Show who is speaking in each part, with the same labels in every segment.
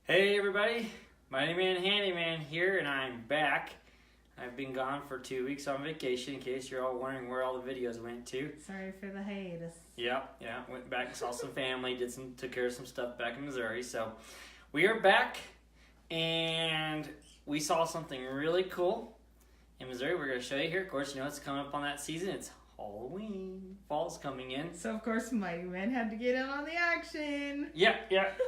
Speaker 1: Hey everybody, Handyman here, and I'm back. I've been gone for 2 weeks on vacation, in case you're all wondering where all the videos went to.
Speaker 2: Sorry for the hiatus.
Speaker 1: Yeah, went back, saw some family, took care of some stuff back in Missouri. So we are back, and we saw something really cool in Missouri. We're going to show you here. Of course, you know it's coming up on that season. It's Halloween. Fall's coming in.
Speaker 2: So, of course, Mighty Man had to get in on the action.
Speaker 1: Yeah.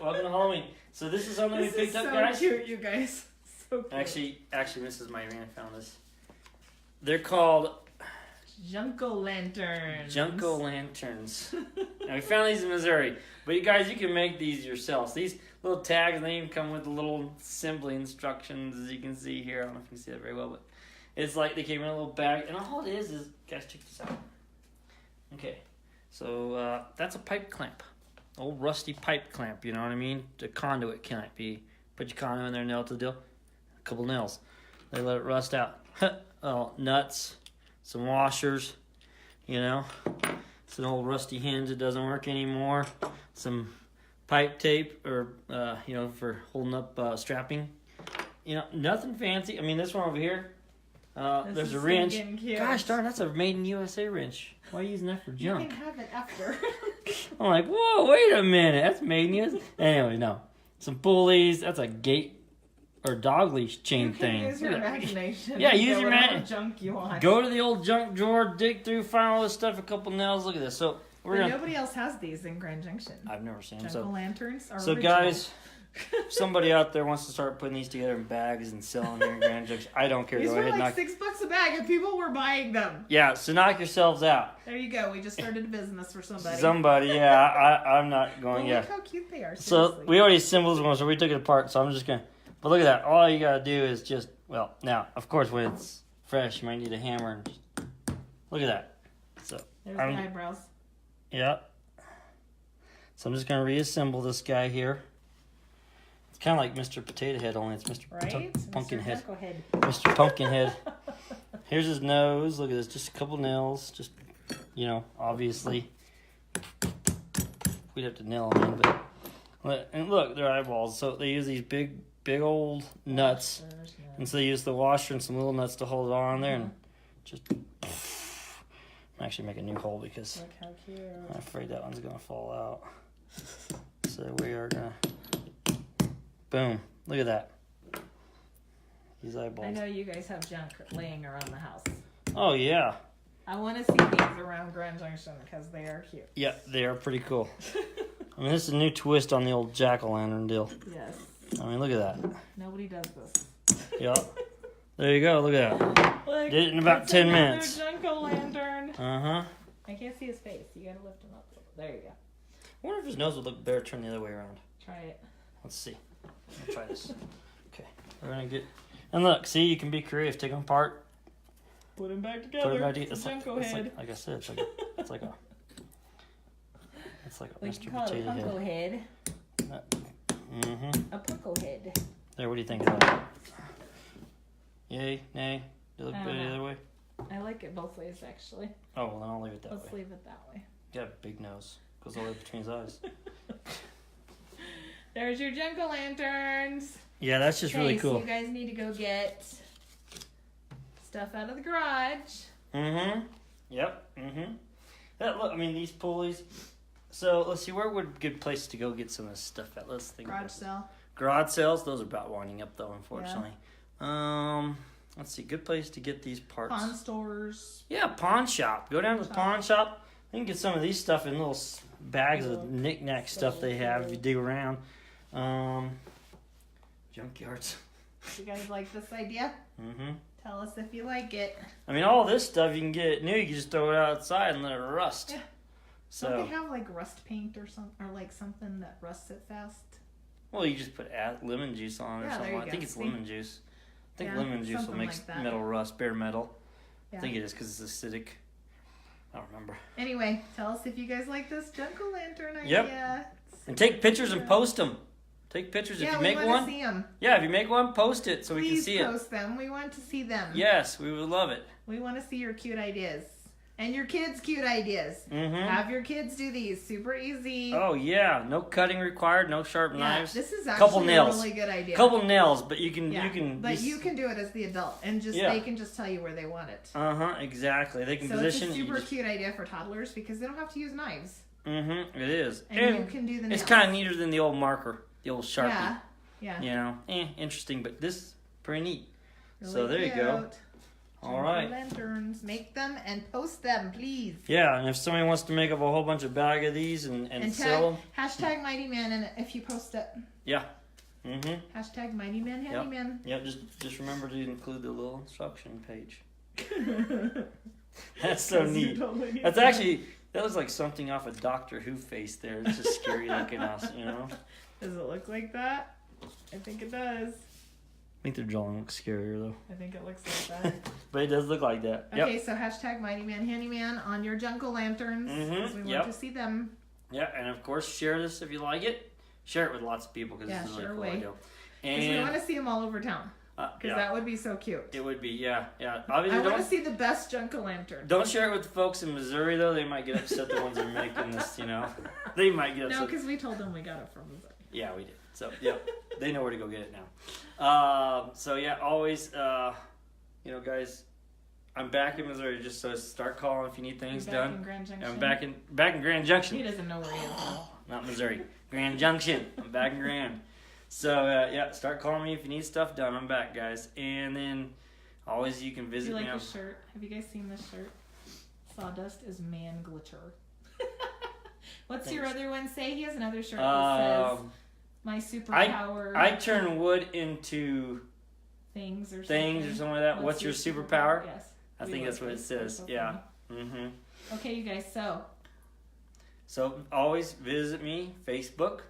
Speaker 1: Welcome to Halloween. So this is something we picked up, guys.
Speaker 2: This is so cute, you guys. So cute.
Speaker 1: Actually, Mrs. Mighty Man found this. They're called
Speaker 2: Junko-lanterns.
Speaker 1: Junko-lanterns. Now, we found these in Missouri. But you guys, you can make these yourselves. These little tags, they even come with the little assembly instructions, as you can see here. I don't know if you can see that very well, but it's like they came in a little bag. And all it is, guys, check this out. Okay, so that's a pipe clamp. Old rusty pipe clamp, you know what I mean? The conduit clamp. You put your conduit in there, nail it to the deal. A couple nails. They let it rust out. Oh, nuts. Some washers, you know. Some old rusty hinge that doesn't work anymore. Some pipe tape, or, for holding up strapping. You know, nothing fancy. I mean, this one over here. There's a wrench. Gosh darn, that's a made in USA wrench. Why are you using that for junk?
Speaker 2: You can have it after.
Speaker 1: I'm like, whoa, wait a minute. That's made in USA. Anyway, no. Some pulleys. That's a gate or dog leash chain thing.
Speaker 2: Use your imagination.
Speaker 1: Yeah, use your imagination.
Speaker 2: Junk you want.
Speaker 1: Go to the old junk drawer, dig through, find all this stuff, a couple nails. Look at this. So
Speaker 2: nobody else has these in Grand Junction.
Speaker 1: I've never seen them.
Speaker 2: Junko-lanterns are
Speaker 1: So
Speaker 2: original.
Speaker 1: guys, if somebody out there wants to start putting these together in bags and selling here in Grand Junction, I don't care.
Speaker 2: These
Speaker 1: Go
Speaker 2: were
Speaker 1: ahead,
Speaker 2: like $6 a bag, and people were buying them.
Speaker 1: Yeah, so knock yourselves out.
Speaker 2: There you go. We just started a business for somebody.
Speaker 1: I'm not going.
Speaker 2: Well, look how cute they are.
Speaker 1: So
Speaker 2: Seriously.
Speaker 1: we already assembled one, so we took it apart. So I'm just gonna. But look at that. All you gotta do is just now, of course, when it's fresh, you might need a hammer. And just, look at that. So
Speaker 2: there's the eyebrows.
Speaker 1: Yeah. So I'm just gonna reassemble this guy here. It's kind of like Mr. Potato Head, only it's Mr. Pumpkinhead. Mr. Pumpkinhead. Here's his nose. Look at this. Just a couple nails. Just, obviously. We'd have to nail them in, but... And look, they're eyeballs. So they use these big old nuts. And so they use the washer and some little nuts to hold it on there. And just... actually make a new hole because...
Speaker 2: Look how cute.
Speaker 1: I'm afraid that one's going to fall out. So we are going to... Boom. Look at that. These eyeballs.
Speaker 2: I know you guys have junk laying around the house.
Speaker 1: Oh, yeah.
Speaker 2: I want to see these around Grand Junction because they are cute.
Speaker 1: Yeah, they are pretty cool. I mean, this is a new twist on the old jack-o'-lantern deal.
Speaker 2: Yes.
Speaker 1: I mean, look at that.
Speaker 2: Nobody does this.
Speaker 1: Yeah. There you go. Look at that.
Speaker 2: Look,
Speaker 1: did it in about 10 minutes.
Speaker 2: Junko-lantern.
Speaker 1: Uh-huh.
Speaker 2: I can't see his face. You gotta lift him up. There you go.
Speaker 1: I wonder if his nose would look better turned the other way around.
Speaker 2: Try it.
Speaker 1: Let's see. I'll try this. Okay. We're going to get... And look, see, you can be creative. Take them apart.
Speaker 2: Put him back together.
Speaker 1: Put it back
Speaker 2: It's a Junko head.
Speaker 1: like I said, it's like a Mr.
Speaker 2: Potato
Speaker 1: Potato
Speaker 2: head.
Speaker 1: Mm-hmm.
Speaker 2: A pucko head.
Speaker 1: There, what do you think of that? Yay, nay? Do it look better the other way?
Speaker 2: I like it both ways, actually.
Speaker 1: Oh, well, then I'll leave it that way.
Speaker 2: Let's leave it that way.
Speaker 1: You got a big nose. Goes all the way between his eyes.
Speaker 2: There's your Junko-lanterns.
Speaker 1: Yeah, that's just really cool.
Speaker 2: So you guys need to go get stuff out of the garage.
Speaker 1: Mm-hmm. Yep. Mm-hmm. Look, I mean, these pulleys. So, let's see, where would a good place to go get some of this stuff at? Let's think.
Speaker 2: Garage sale.
Speaker 1: Garage sales? Those are about winding up, though, unfortunately. Yeah. Let's see, good place to get these parts.
Speaker 2: Pawn stores.
Speaker 1: Yeah, pawn shop. Go down to the pawn shop. You can get some of these stuff in little bags of knick-knack stuff they have if you dig around. Junkyards.
Speaker 2: You guys like this idea?
Speaker 1: Mm-hmm.
Speaker 2: Tell us if you like it.
Speaker 1: I mean, all this stuff you can get new. You can just throw it outside and let it rust.
Speaker 2: Yeah.
Speaker 1: So
Speaker 2: don't they have like rust paint or something, or like something that rusts it fast?
Speaker 1: Well, you just put lemon juice on it or something. I think it's lemon juice. I think lemon juice will make metal rust, bare metal. Yeah. I think it is because it's acidic. I don't remember.
Speaker 2: Anyway, tell us if you guys like this Junko-lantern idea.
Speaker 1: Yep. And take pictures and post them. Take pictures if you make one.
Speaker 2: Yeah, we want to see them.
Speaker 1: Yeah, if you make one, post it so we can see it.
Speaker 2: Please post them. We want to see them.
Speaker 1: Yes, we would love it.
Speaker 2: We want to see your cute ideas. And your kids' cute ideas.
Speaker 1: Mm-hmm.
Speaker 2: Have your kids do these. Super easy.
Speaker 1: Oh yeah, no cutting required, no sharp knives.
Speaker 2: This is
Speaker 1: Couple
Speaker 2: actually a
Speaker 1: nails.
Speaker 2: really good idea.
Speaker 1: Couple nails, but you can
Speaker 2: But you can do it as the adult, and they can just tell you where they want it.
Speaker 1: Exactly. They can
Speaker 2: so
Speaker 1: position.
Speaker 2: It's a super cute idea for toddlers because they don't have to use knives.
Speaker 1: It is.
Speaker 2: And you can do the nails.
Speaker 1: It's kind of neater than the old marker, the old Sharpie.
Speaker 2: Yeah.
Speaker 1: You know, interesting, but this is pretty neat.
Speaker 2: Really
Speaker 1: so there you go. All right.
Speaker 2: Lanterns. Make them and post them, please.
Speaker 1: Yeah, and if somebody wants to make up a whole bunch of bag of these and sell them.
Speaker 2: Hashtag Mighty Man, and if you post it.
Speaker 1: Yeah.
Speaker 2: Hashtag Mighty Man Handyman.
Speaker 1: Yep. Just remember to include the little instruction page. That's so neat. That's actually that looks like something off a Doctor Who face there. It's just scary looking us, you know.
Speaker 2: Does it look like that? I think it does.
Speaker 1: I think their drawing looks scarier though.
Speaker 2: I think it looks like that.
Speaker 1: But it does look like that.
Speaker 2: Okay, so hashtag Mighty Man Handyman on your Junko Lanterns. Because we want to see them.
Speaker 1: Yeah, and of course share this if you like it. Share it with lots of people because this is really cool idea.
Speaker 2: Because we want to see them all over town. Because that would be so cute.
Speaker 1: It would be, yeah. Obviously,
Speaker 2: I want to see the best Junko Lantern.
Speaker 1: Don't share it with the folks in Missouri though. They might get upset. The ones that are making this, you know, they might get upset.
Speaker 2: No, because we told them we got it from Missouri.
Speaker 1: Yeah, we did. So yeah, they know where to go get it now. So yeah, always, guys, I'm back in Missouri. Just so start calling if you need things done.
Speaker 2: In Grand Junction.
Speaker 1: I'm back in Grand Junction.
Speaker 2: He doesn't know where he is.
Speaker 1: Not Missouri. Grand Junction. I'm back in Grand. So start calling me if you need stuff done. I'm back, guys. And then always you can visit
Speaker 2: me.
Speaker 1: You
Speaker 2: like this shirt? Have you guys seen this shirt? Sawdust is man glitter. What's your other one say? He has another shirt that says my superpower.
Speaker 1: I turn wood into
Speaker 2: things or
Speaker 1: something like that. What's your superpower?
Speaker 2: Yes.
Speaker 1: I think that's what it says.
Speaker 2: So
Speaker 1: yeah.
Speaker 2: Okay, you guys.
Speaker 1: So always visit me, Facebook,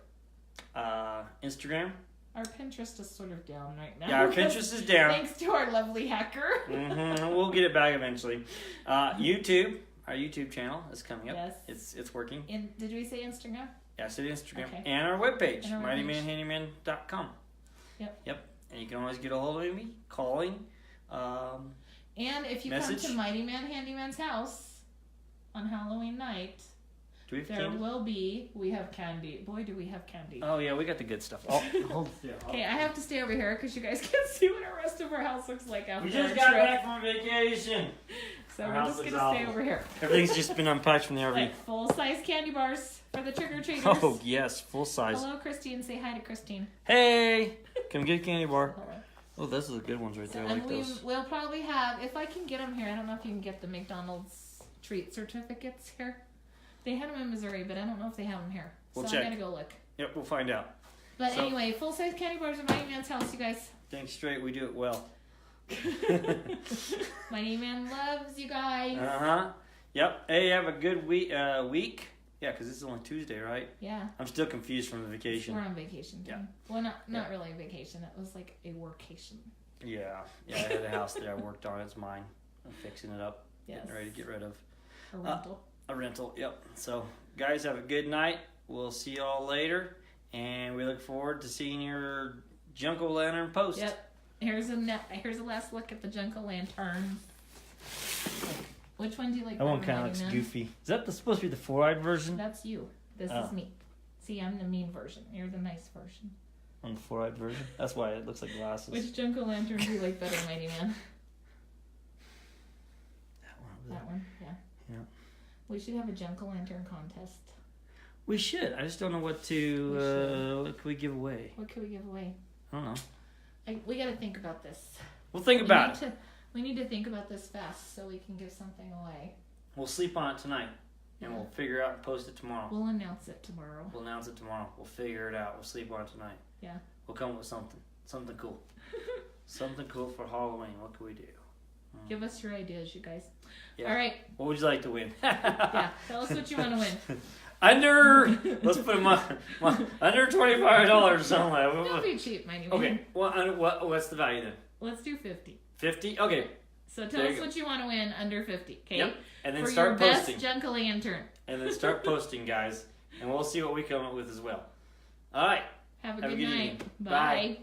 Speaker 1: Instagram. Our
Speaker 2: Pinterest is sort of down right now.
Speaker 1: Yeah, our Pinterest is down.
Speaker 2: Thanks to our lovely hacker.
Speaker 1: We'll get it back eventually. YouTube. Our YouTube channel is coming up.
Speaker 2: Yes.
Speaker 1: It's working.
Speaker 2: Did we say Instagram?
Speaker 1: Yeah, I said Instagram.
Speaker 2: Okay.
Speaker 1: And our webpage, mightymanhandyman.com.
Speaker 2: Yep.
Speaker 1: And you can always get a hold of me, calling.
Speaker 2: And if you come to Mighty Man Handyman's house on Halloween night,
Speaker 1: do we have candy?
Speaker 2: We have candy. Boy, do we have candy.
Speaker 1: Oh, yeah, we got the good stuff.
Speaker 2: Okay, I have to stay over here because you guys can't see what the rest of our house looks like after
Speaker 1: we just got back from vacation.
Speaker 2: So we're just going to stay over here.
Speaker 1: Everything's just been unpacked from the RV.
Speaker 2: Like full-size candy bars for the trick-or-treaters.
Speaker 1: Oh, yes, full size.
Speaker 2: Hello, Christine. Say hi to Christine.
Speaker 1: Hey! Come get a candy bar. Oh, those are the good ones right there. I like those.
Speaker 2: We'll probably have, if I can get them here, I don't know if you can get the McDonald's treat certificates here. They had them in Missouri, but I don't know if they have them here.
Speaker 1: We'll
Speaker 2: check. I'm going to go look.
Speaker 1: Yep, we'll find out.
Speaker 2: But anyway, full-size candy bars at Mighty Man's house, you guys.
Speaker 1: Thanks straight, we do it well.
Speaker 2: Mighty Man loves you guys.
Speaker 1: Yep. Hey, have a good week. Yeah, because this is only Tuesday, right?
Speaker 2: Yeah.
Speaker 1: I'm still confused from the vacation.
Speaker 2: We're on vacation. Yeah. Well, not really a vacation. It was like a workation.
Speaker 1: Yeah. I had a house there I worked on. It's mine. I'm fixing it up.
Speaker 2: Yes.
Speaker 1: Getting ready to get rid of.
Speaker 2: A rental.
Speaker 1: A rental, yep. So, guys, have a good night. We'll see y'all later. And we look forward to seeing your Junko Lantern post.
Speaker 2: Yep. Here's a last look at the Junko Lantern. Which one do you like?
Speaker 1: That one kind of looks goofy. Is that supposed to be the 4-eyed version?
Speaker 2: That's you. This is me. See, I'm the mean version. You're the nice version.
Speaker 1: I'm the 4-eyed version? That's why it looks like glasses.
Speaker 2: Which Junko Lantern do you like better, Mighty Man? That one? Yeah. We should have a Junko Lantern contest.
Speaker 1: We should. I just don't know what to... what can we give away?
Speaker 2: What can we give away?
Speaker 1: I don't know.
Speaker 2: We got to think about this.
Speaker 1: We'll think about it.
Speaker 2: We need to think about this fast so we can give something away.
Speaker 1: We'll sleep on it tonight, and we'll figure out and post it tomorrow.
Speaker 2: We'll announce it tomorrow.
Speaker 1: We'll figure it out. We'll sleep on it tonight.
Speaker 2: Yeah.
Speaker 1: We'll come up with something cool. Something cool for Halloween. What can we do?
Speaker 2: Give us your ideas, you guys.
Speaker 1: Yeah.
Speaker 2: All right.
Speaker 1: What would you like to win?
Speaker 2: Yeah. Tell us what you want to win.
Speaker 1: Let's put them on under $25 or something like that.
Speaker 2: Don't be cheap, Mighty Man.
Speaker 1: Okay. What's the value then?
Speaker 2: Let's do 50.
Speaker 1: 50? Okay.
Speaker 2: So tell us what you want to win under 50. Okay.
Speaker 1: Yep. And then
Speaker 2: for
Speaker 1: start
Speaker 2: your
Speaker 1: posting.
Speaker 2: Best Junko Lantern.
Speaker 1: And then start posting, guys, and we'll see what we come up with as well. All right.
Speaker 2: Have a good night.
Speaker 1: Evening.
Speaker 2: Bye.